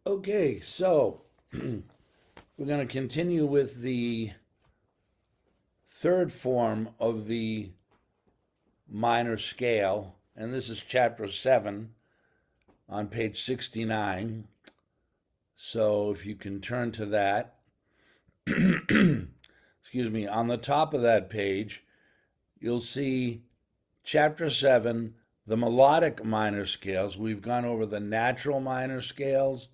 Okay, so we're going to continue with the third form of the minor scale, and this is chapter 7 on page 69. So if you can turn to that, excuse me, on the top of that page, you'll see chapter 7, the melodic minor scales. We've gone over the natural minor scales,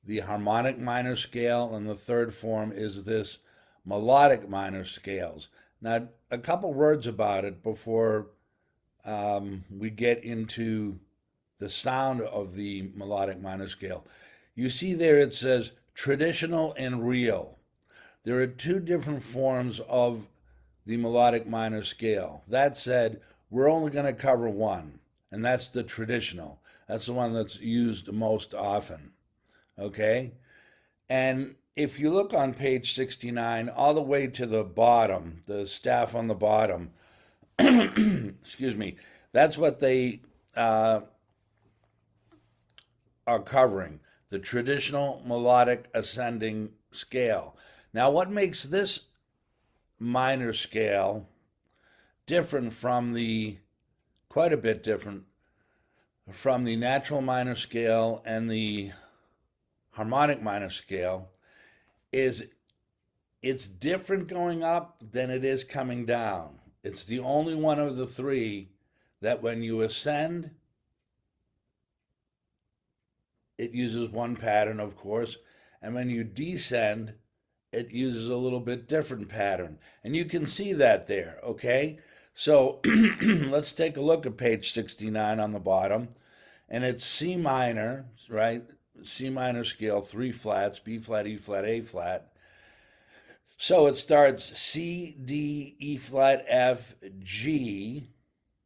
the harmonic minor scale, and the third form is this melodic minor scales. Now, a couple words about it before we get into the sound of the melodic minor scale. You see there it says traditional and real. There are two different forms of the melodic minor scale. That said, we're only going to cover one, and that's the traditional. That's the one that's used most often. Okay? And if you look on page 69, all the way to the bottom, the staff on the bottom, excuse me, that's what they are covering, the traditional melodic ascending scale. Now, what makes this minor scale different from quite a bit different from the natural minor scale and the harmonic minor scale is it's different going up than it is coming down. It's the only one of the three that when you ascend, it uses one pattern, of course, and when you descend, it uses a little bit different pattern. And you can see that there, okay? So let's take a look at page 69 on the bottom. And it's C minor, right? C minor scale, three flats, B flat, E flat, A flat. So it starts C, D, E flat, F, G.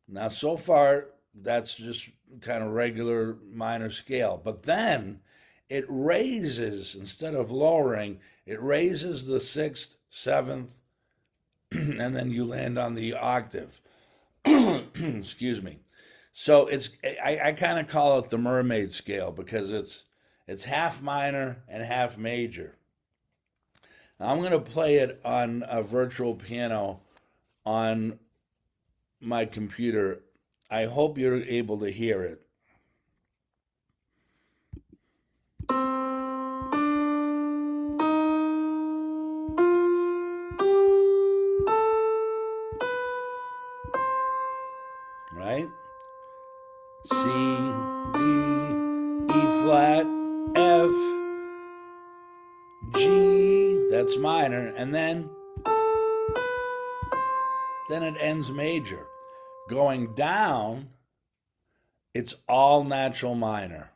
Now, so far, that's just kind of regular minor scale. But then it raises, instead of lowering, it raises the sixth, seventh, and then you land on the octave. Excuse me. So I kind of call it the mermaid scale because it's half minor and half major. Now I'm going to play it on a virtual piano on my computer. I hope you're able to hear it. Right? C, D, E flat, F, G, that's minor, and then it ends major. Going down, it's all natural minor,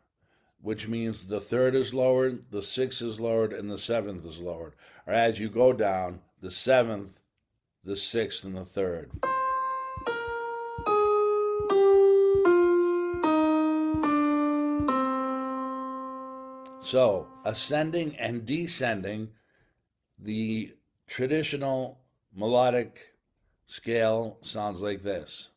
which means the third is lowered, the sixth is lowered, and the seventh is lowered. Or as you go down, the seventh, the sixth, and the third. So, ascending and descending, the traditional melodic scale sounds like this.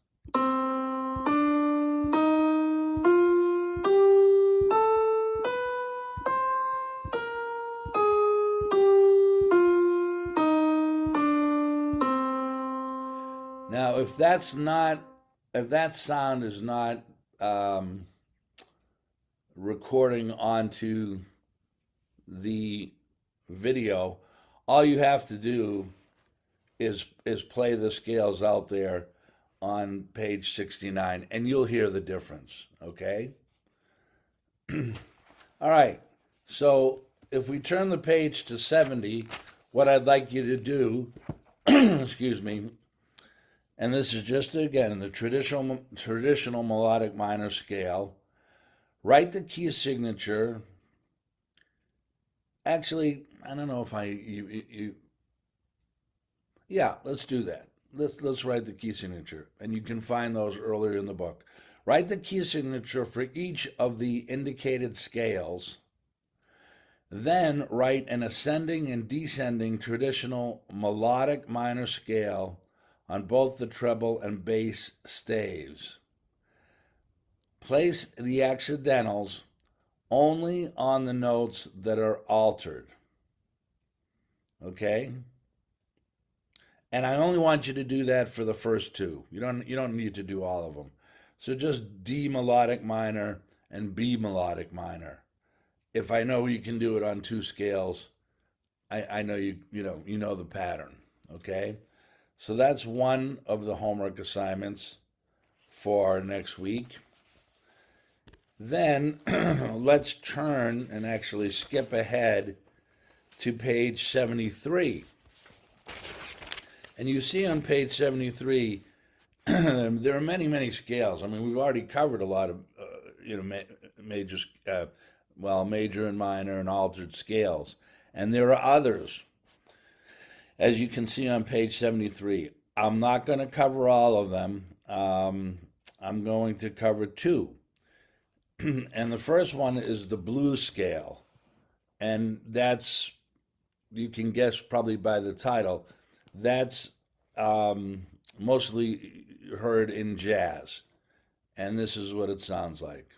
Now, if that sound is not recording onto the video, all you have to do is play the scales out there on page 69 and you'll hear the difference, okay? All right. So, if we turn the page to 70, what I'd like you to do, excuse me, and this is just again the traditional melodic minor scale. Write the key signature. Actually, I don't know if yeah, let's do that. Let's write the key signature, and you can find those earlier in the book. Write the key signature for each of the indicated scales. Then write an ascending and descending traditional melodic minor scale on both the treble and bass staves. Place the accidentals only on the notes that are altered. Okay? And I only want you to do that for the first two. You don't need to do all of them. So just D melodic minor and B melodic minor. If I know you can do it on two scales, I know you know the pattern. Okay? So that's one of the homework assignments for next week. Then let's turn and actually skip ahead to page 73. And you see on page 73, there are many, many scales. I mean, we've already covered a lot of, major, major and minor and altered scales. And there are others, as you can see on page 73. I'm not going to cover all of them. I'm going to cover two. And the first one is the blues scale. And that's, you can guess probably by the title, that's mostly heard in jazz. And this is what it sounds like.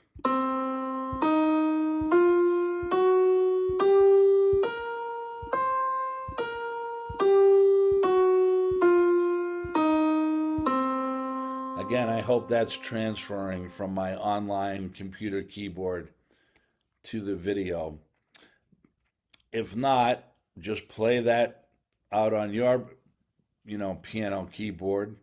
Again, I hope that's transferring from my online computer keyboard to the video. If not, just play that out on your, piano keyboard.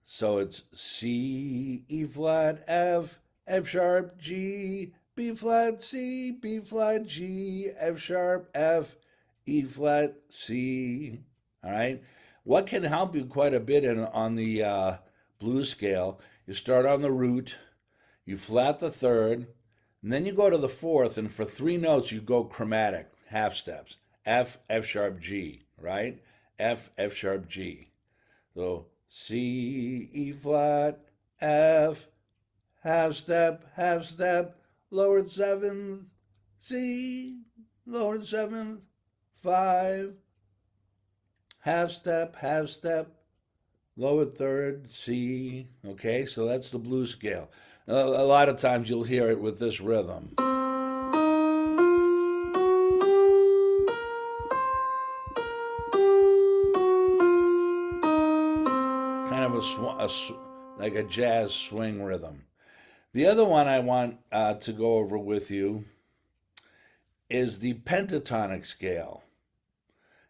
So it's C, E flat, F, F sharp, G, B flat, C, B flat, G, F sharp, F, E flat, C. All right. What can help you quite a bit on the blues scale? You start on the root, you flat the third, and then you go to the fourth, and for three notes you go chromatic, half steps. F, F sharp, G, right? F, F sharp, G. So C, E flat, F, half step, lowered seventh, C, lowered seventh, 5, half step, lowered third, C. Okay, so that's the blues scale. A lot of times you'll hear it with this rhythm. Kind of like a jazz swing rhythm. The other one I want to go over with you is the pentatonic scale.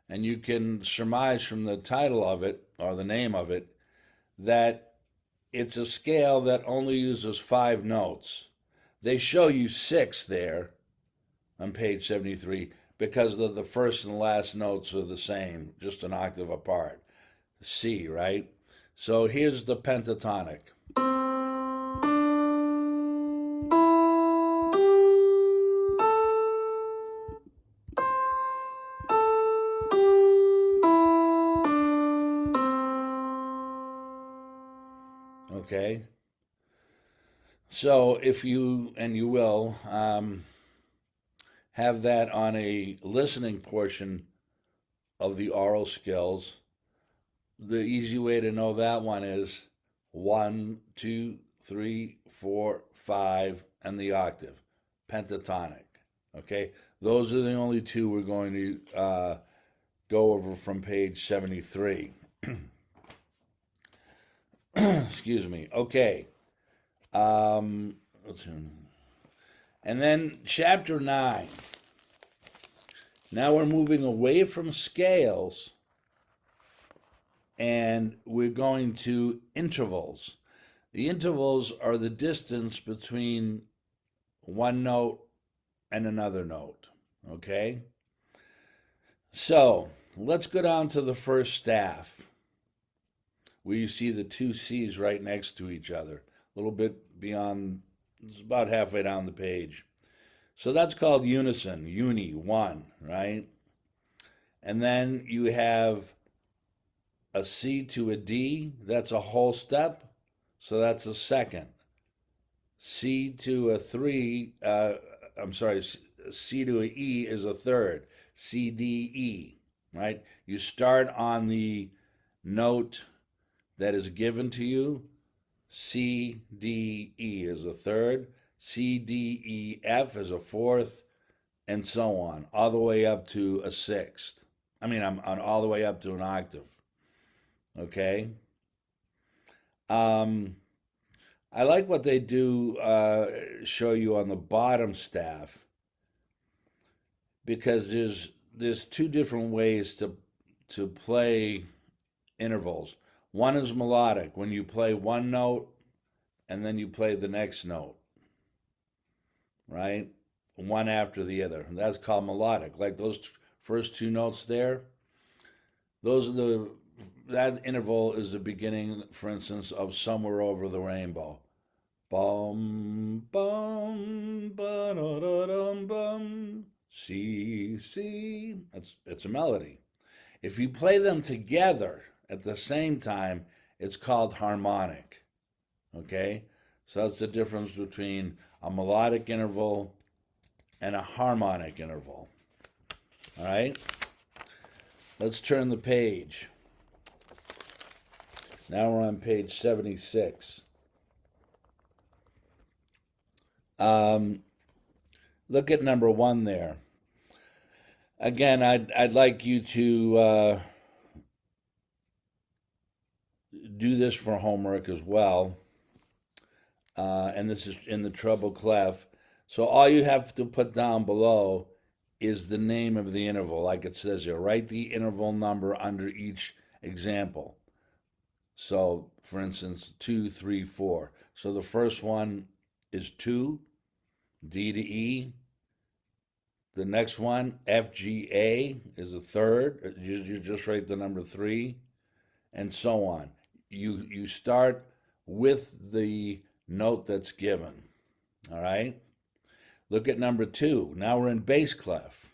And you can surmise from the title of it, or the name of it, that it's a scale that only uses 5 notes. They show you 6 there on page 73 because the first and last notes are the same, just an octave apart. C, right? So here's the pentatonic. Okay? So if you, and you will, have that on a listening portion of the aural skills, the easy way to know that one is 1, 2, 3, 4, 5, and the octave, pentatonic. Okay? Those are the only two we're going to go over from page 73. Excuse me. Okay. And then chapter 9. Now we're moving away from scales and we're going to intervals. The intervals are the distance between one note and another note. Okay? So let's go down to the first staff, where you see the two C's right next to each other, a little bit beyond, it's about halfway down the page. So that's called unison, uni, one, right? And then you have a C to a D, that's a whole step, so that's a second. C to a 3, C to a E is a third. C, D, E, right? You start on the note that is given to you. C, D, E is a third. C, D, E, F is a fourth, and so on, all the way up to a sixth. I'm on all the way up to an octave. Okay. Um, I like what they do show you on the bottom staff because there's two different ways to play intervals. One is melodic, when you play one note and then you play the next note, right? One after the other. That's called melodic. Like those first two notes there, those are that interval is the beginning, for instance, of Somewhere Over the Rainbow. Bum bum ba da da dum bum. See see. It's a melody. If you play them together at the same time, it's called harmonic. Okay? So that's the difference between a melodic interval and a harmonic interval. All right? Let's turn the page. Now we're on page 76. Look at number 1 there. Again, I'd like you to do this for homework as well. And this is in the treble clef. So all you have to put down below is the name of the interval, like it says here. Write the interval number under each example. So, for instance, 2, 3, 4. So the first one is 2, D to E. The next one, F, G, A, is the third. You just write the number 3, and so on. You start with the note that's given. All right? Look at number 2. Now we're in bass clef.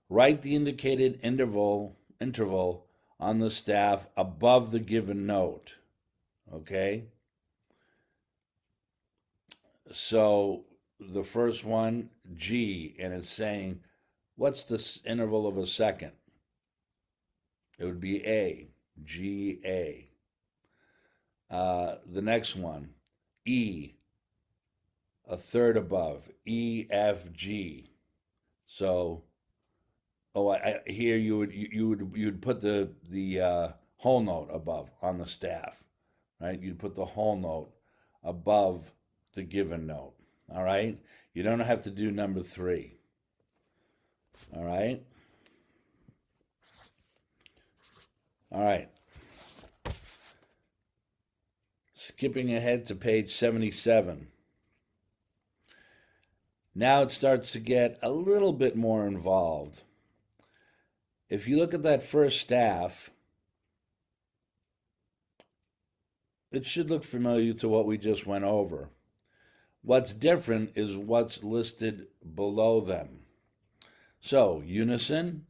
Write the indicated interval on the staff above the given note. Okay? So the first one, G, and it's saying, what's the interval of a second? It would be A, G, A. The next one, E, a third above, E, F, G. So, here you'd put the whole note above on the staff, right? You'd put the whole note above the given note. All right? You don't have to do number 3. All right? All right. Skipping ahead to page 77. Now it starts to get a little bit more involved. If you look at that first staff, it should look familiar to what we just went over. What's different is what's listed below them. So, unison,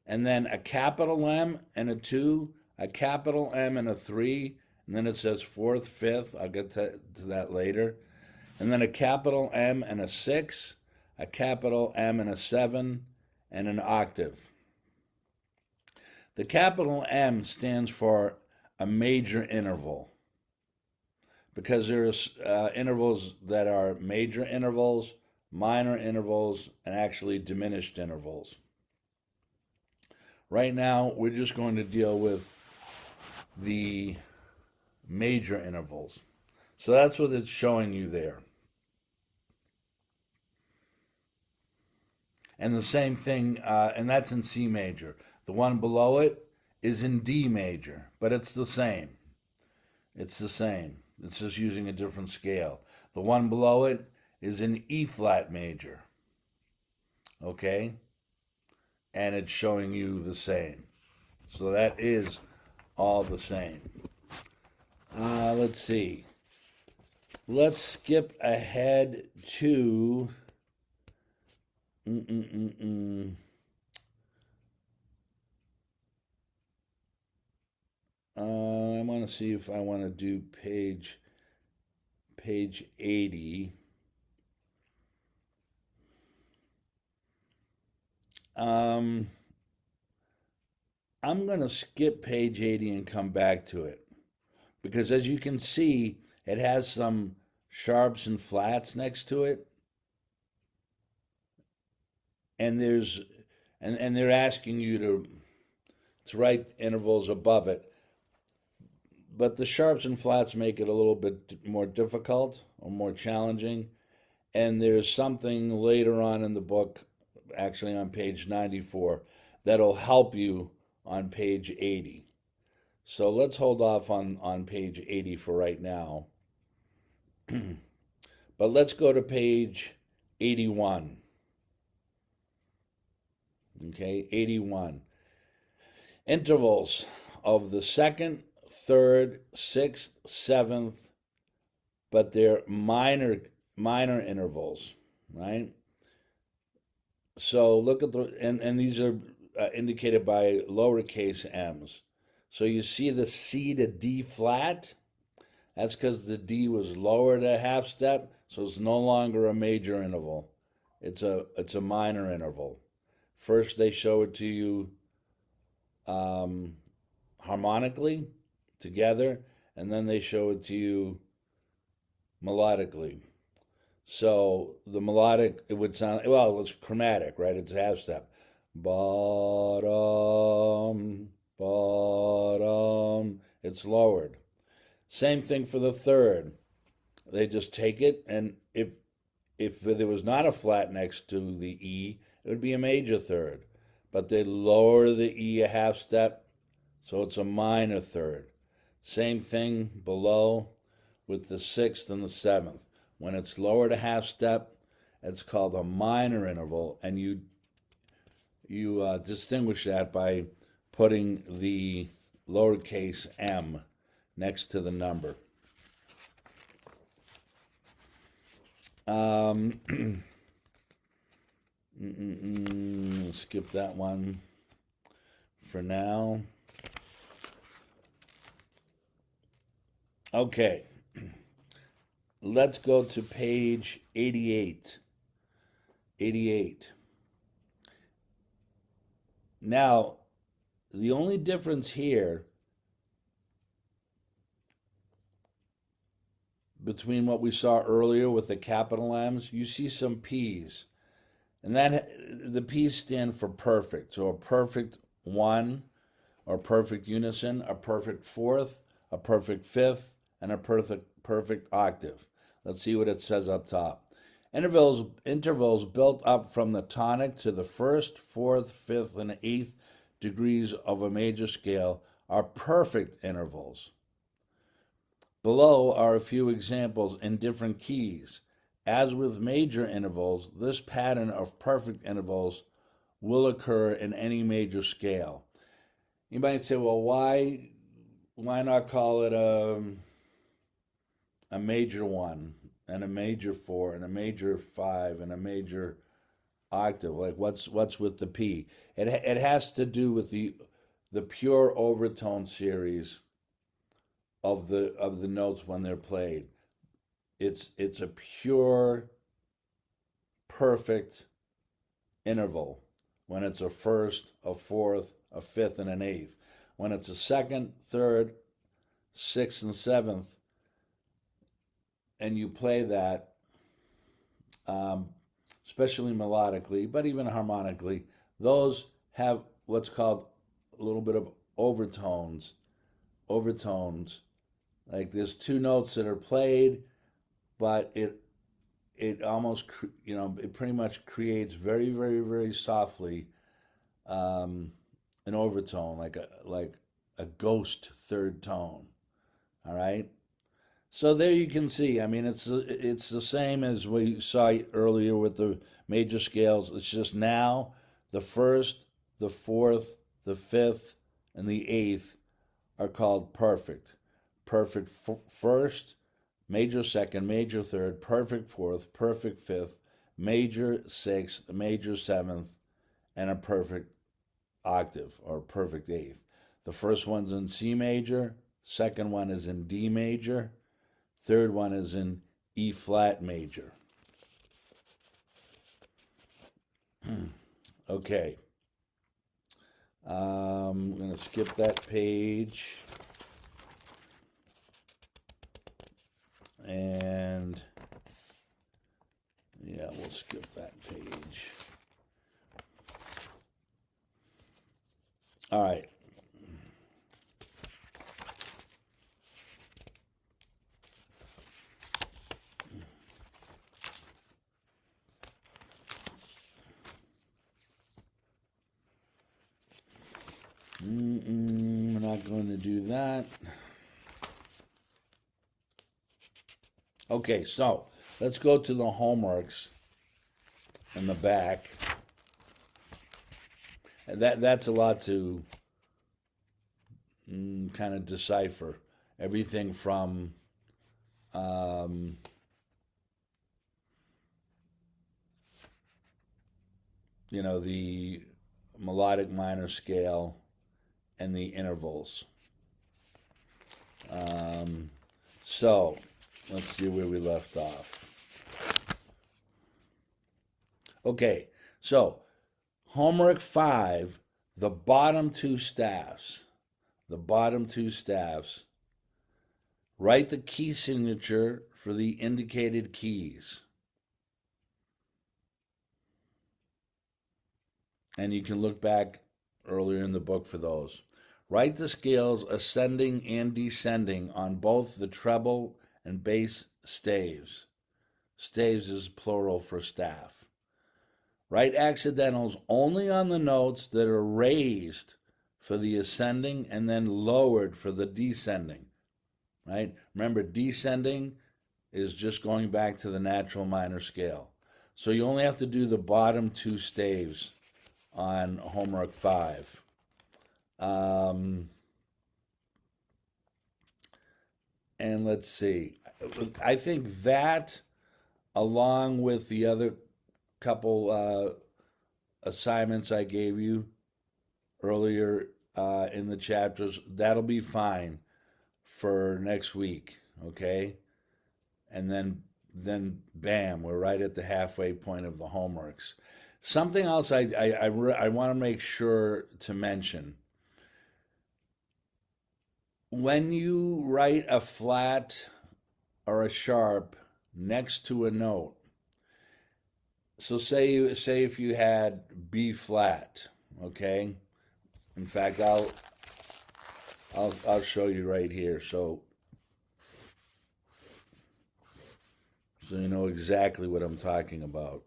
and then a capital M and a 2, a capital M and a 3, and then it says fourth, fifth. I'll get to that later. And then a capital M and a 6, a capital M and a 7, and an octave. The capital M stands for a major interval, because there's intervals that are major intervals, minor intervals, and actually diminished intervals. Right now, we're just going to deal with the major intervals. So that's what it's showing you there. And the same thing, and that's in C major. The one below it is in D major, but it's the same. It's the same. It's just using a different scale. The one below it is in E flat major. Okay? And it's showing you the same. So that is all the same. Let's see. Let's skip ahead to. I want to see if I want to do page 80. I'm going to skip page 80 and come back to it, because as you can see, it has some sharps and flats next to it, and they're asking you to write intervals above it. But the sharps and flats make it a little bit more difficult or more challenging. And there's something later on in the book, actually on page 94, that'll help you on page 80. So let's hold off on page 80 for right now. But let's go to page 81. Okay, 81. Intervals of the second, third, sixth, seventh, but they're minor intervals, right? So look at and these are indicated by lowercase m's. So you see the C to D flat. That's because the D was lowered a half step, so it's no longer a major interval. It's a minor interval. First they show it to you harmonically together, and then they show it to you melodically. So the melodic, it would sound, well, it's chromatic, right? It's a half step. Bottom, bottom. It's lowered. Same thing for the third. They just take it, and if there was not a flat next to the E, it would be a major third. But they lower the E a half step, so it's a minor third. Same thing below with the sixth and the seventh. When it's lowered a half step, it's called a minor interval, and you distinguish that by putting the lowercase m next to the number. Skip that one for now. Okay, let's go to page 88. 88. Now, the only difference here between what we saw earlier with the capital M's, you see some P's. And that the P's stand for perfect. So a perfect one, or perfect unison, a perfect fourth, a perfect fifth, and a perfect octave. Let's see what it says up top. Intervals built up from the tonic to the first, fourth, fifth, and eighth degrees of a major scale are perfect intervals. Below are a few examples in different keys. As with major intervals, this pattern of perfect intervals will occur in any major scale. You might say, well, why not call it a major one and a major four and a major five and a major octave? Like what's with the P? It has to do with the pure overtone series of the notes when they're played. It's a pure, perfect interval when it's a first, a fourth, a fifth, and an eighth. When it's a second, third, sixth, and seventh, and you play that, especially melodically, but even harmonically, those have what's called a little bit of overtones. Like there's two notes that are played, but it almost it pretty much creates very, very, very softly an overtone, like a ghost third tone. All right. So there you can see. I mean, it's the same as we saw earlier with the major scales. It's just now the first, the fourth, the fifth, and the eighth are called perfect. Perfect first, major second, major third, perfect fourth, perfect fifth, major sixth, major seventh, and a perfect octave or perfect eighth. The first one's in C major, second one is in D major, third one is in E flat major. Okay. I'm going to skip that page. And skip that page. All right. We're not going to do that. Okay, so let's go to the homeworks in the back. And that's a lot to kind of decipher. Everything from the melodic minor scale and the intervals. So let's see where we left off. Okay, so homework 5, the bottom two staffs. The bottom two staffs. Write the key signature for the indicated keys. And you can look back earlier in the book for those. Write the scales ascending and descending on both the treble and bass staves. Staves is plural for staff. Write accidentals only on the notes that are raised for the ascending and then lowered for the descending. Right? Remember, descending is just going back to the natural minor scale. So you only have to do the bottom two staves on homework 5. And let's see. I think that, along with the other couple assignments I gave you earlier in the chapters, that'll be fine for next week, okay? And then bam, we're right at the halfway point of the homeworks. Something else I want to make sure to mention. When you write a flat or a sharp next to a note, so say if you had B flat, okay? In fact, I'll show you right here, so you know exactly what I'm talking about.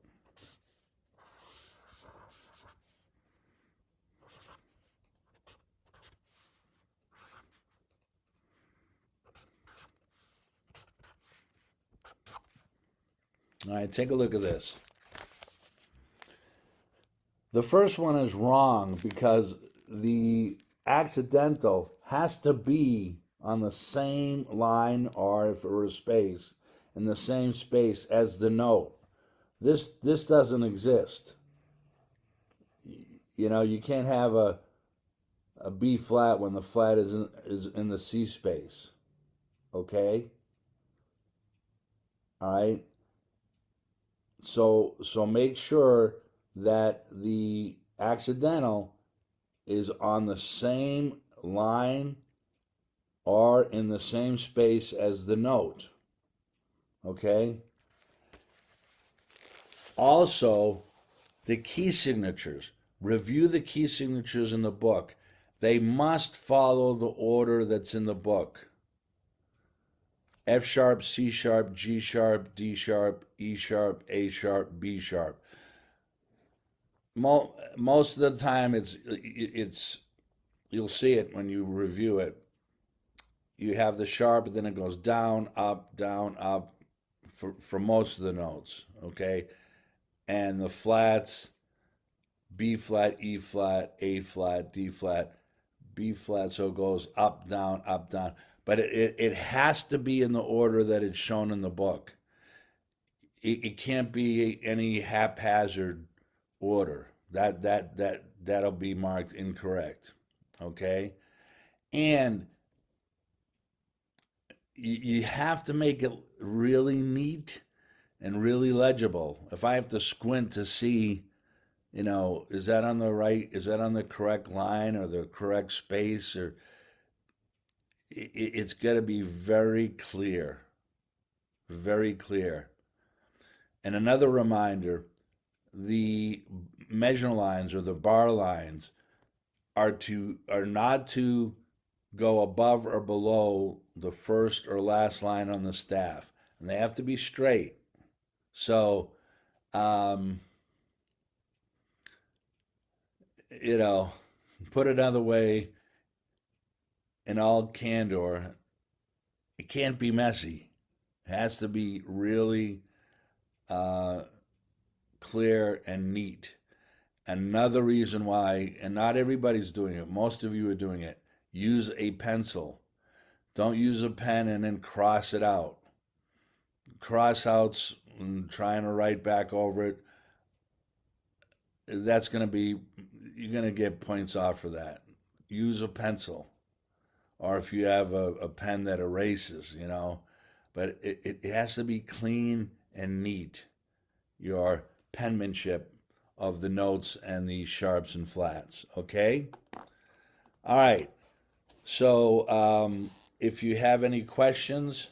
All right, take a look at this. The first one is wrong because the accidental has to be on the same line, or if it were a space, in the same space as the note. This doesn't exist. You know, you can't have a B flat when the flat is in the C space. Okay? All right? So make sure that the accidental is on the same line or in the same space as the note. Okay? Also, the key signatures. Review the key signatures in the book. They must follow the order that's in the book. F sharp, C sharp, G sharp, D sharp, E sharp, A sharp, B sharp. Most of the time, it's you'll see it when you review it. You have the sharp, and then it goes down, up, for most of the notes. Okay, and the flats, B flat, E flat, A flat, D flat, B flat. So it goes up, down, up, down. But it has to be in the order that it's shown in the book. It can't be any haphazard order. That'll be marked incorrect. Okay? And you have to make it really neat and really legible. If I have to squint to see, is that on the right, is that on the correct line or the correct space, or it's got to be very clear. Very clear. And another reminder, the measure lines or the bar lines are not to go above or below the first or last line on the staff, and they have to be straight. So, um, you know, put it another way, in all candor, it can't be messy. It has to be really uh, clear and neat. Another reason why, and not everybody's doing it, most of you are doing it, use a pencil. Don't use a pen and then cross it out. Crossouts and trying to write back over it, that's going to be, you're going to get points off for that. Use a pencil. Or if you have a pen that erases, but it has to be clean and neat, your penmanship of the notes and the sharps and flats. Okay? All right. So if you have any questions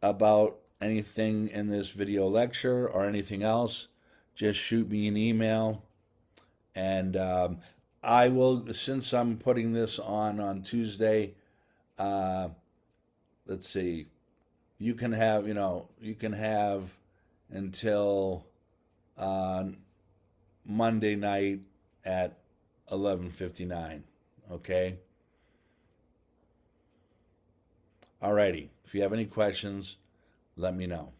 about anything in this video lecture or anything else, just shoot me an email. And I will, since I'm putting this on Tuesday, uh, let's see, you can have until uh, Monday night at 11:59. Okay. Alrighty. If you have any questions, let me know.